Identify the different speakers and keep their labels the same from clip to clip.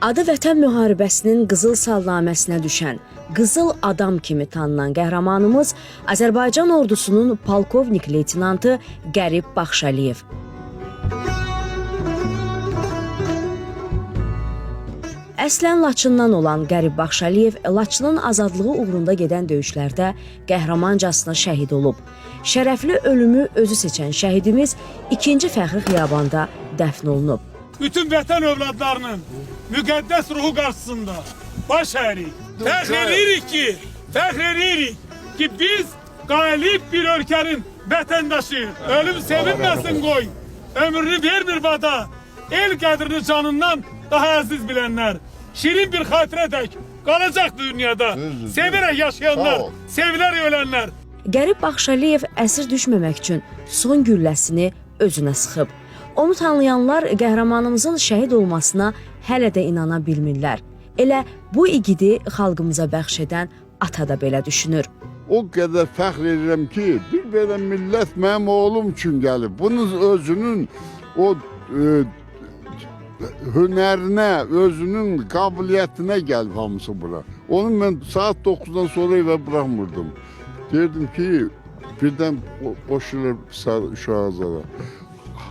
Speaker 1: Adı Vətən müharibəsinin qızıl salnaməsinə düşən, qızıl adam kimi tanınan qəhrəmanımız Azərbaycan ordusunun polkovnik leytenantı Qərib Baxşəliyev. Əslən Laçından olan Qərib Baxşəliyev Laçının azadlığı uğrunda gedən döyüşlərdə qəhrəmancasına şəhid olub. Şərəfli ölümü özü seçən şəhidimiz 2-ci Fəxri Xiyabanda dəfn olunub.
Speaker 2: Bütün vətən övladlarının müqəddəs ruhu qarşısında baş əyirik. Fəxr edirik ki biz qalib bir ölkənin vətəndaşıyıq. Ölüm sevinməsin qoy, ömrünü vermir vada. El qədrini canından daha əziz bilənlər. Şirin bir xatirə tək qalacaq dünyada. Sevirək yaşayanlar, sevilərək ölənlər.
Speaker 1: Qərib Baxşəliyev əsir düşməmək üçün son gülləsini özünə sıxıb. Onu tanıyanlar qəhrəmanımızın şəhid olmasına hələ də inana bilmirlər. Elə bu igidi xalqımıza bəxş edən ata da belə düşünür.
Speaker 3: O qədər fəxr edirəm ki, bir belə millət mənim oğlum üçün gəlib. Bunun özünün o hünərinə, özünün qabiliyyətinə gəlib hamısı bura. Onu mən saat 9-dan sonra evə buraxmırdım. Derdim ki, birdən qoşulur uşağızlara.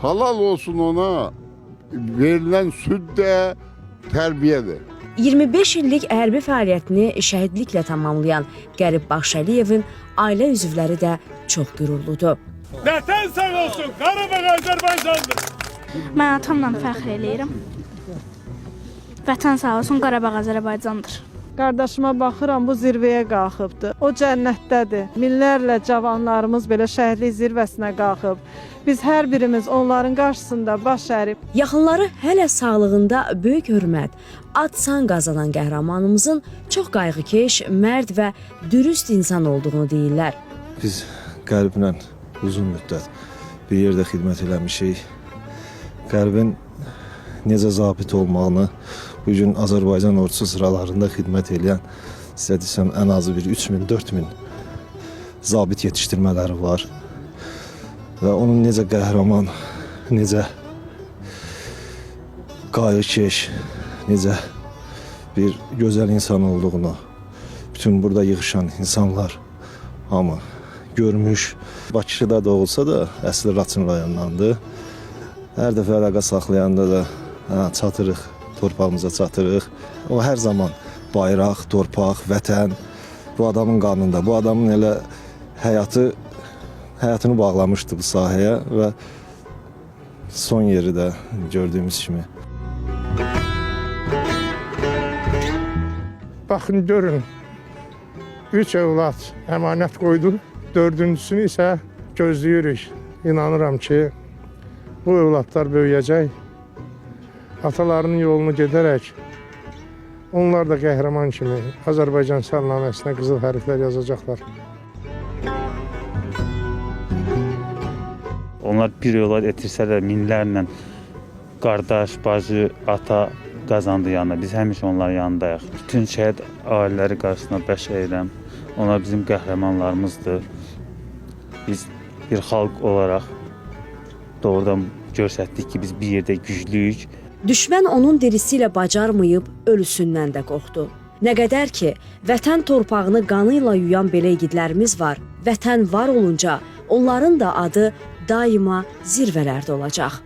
Speaker 3: Halal olsun ona, verilən süd də, tərbiyə də.
Speaker 1: 25 illik hərbi fəaliyyətini şəhidliklə tamamlayan Qərib Baxşəliyevin ailə üzvləri də çox qürurludur.
Speaker 2: Vətən sağ olsun, Qarabağ Azərbaycandır.
Speaker 4: Mən atamla fəxr eləyirəm. Vətən sağ olsun, Qarabağ Azərbaycandır.
Speaker 5: Qardaşıma baxıram, bu zirvəyə qalxıbdır. O cənnətdədir. Minlərlə cavanlarımız belə şəhidlik zirvəsinə qalxıb. Biz hər birimiz onların qarşısında baş ərib.
Speaker 1: Yaxınları hələ sağlığında böyük hörmət, ad-san qazanan qəhrəmanımızın çox qayğıkeş, mərd və dürüst insan olduğunu deyirlər.
Speaker 6: Biz Qəriblə uzun müddət bir yerdə xidmət eləmişik. Qəribin necə zabit olmağını, bugün Azərbaycan ordusu sıralarında xidmət edən, sizə desəm, ən azı bir 3000-4000 zabit yetişdirmələri var. Və onun necə qəhrəman, necə qayğıkeş, necə bir gözəl insan olduğunu bütün burada yığışan insanlar hamı görmüş. Bakıda da olsa da əsli Laçın rayonundandır. Hər dəfə əlaqə saxlayanda da çatırıq, torpağımıza çatırıq. O hər zaman bayraq, torpaq, vətən bu adamın qanında. Bu adamın elə həyatını bağlamışdı bu sahəyə və son yeri də gördüyümüz kimi.
Speaker 7: Baxın, görün, 3 övlad əmanət qoydu, 4-cüsünü isə gözləyirik. İnanıram ki, bu övladlar böyüyəcək, atalarının yolunu gedərək, onlar da qəhrəman kimi Azərbaycan salnaməsinə qızıl hərflər yazacaqlar.
Speaker 8: Onlar bir övlad etirsələr minlərlə qardaş, bacı, ata qazandı yanına. Biz həmişə onların yanındayıq. Bütün şəhid ailələri qarşısına bəş edirəm. Onlar bizim qəhrəmanlarımızdır. Biz bir xalq olaraq doğrudan göstərdik ki, biz bir yerdə güclüyük.
Speaker 1: Düşmən onun dirisi ilə bacarmayıb, ölüsündən də qorxdu. Nə qədər ki, vətən torpağını qanı ilə yuyan belə igidlərimiz var. Vətən var olunca onların da adı daima zirvələrdə olacaq.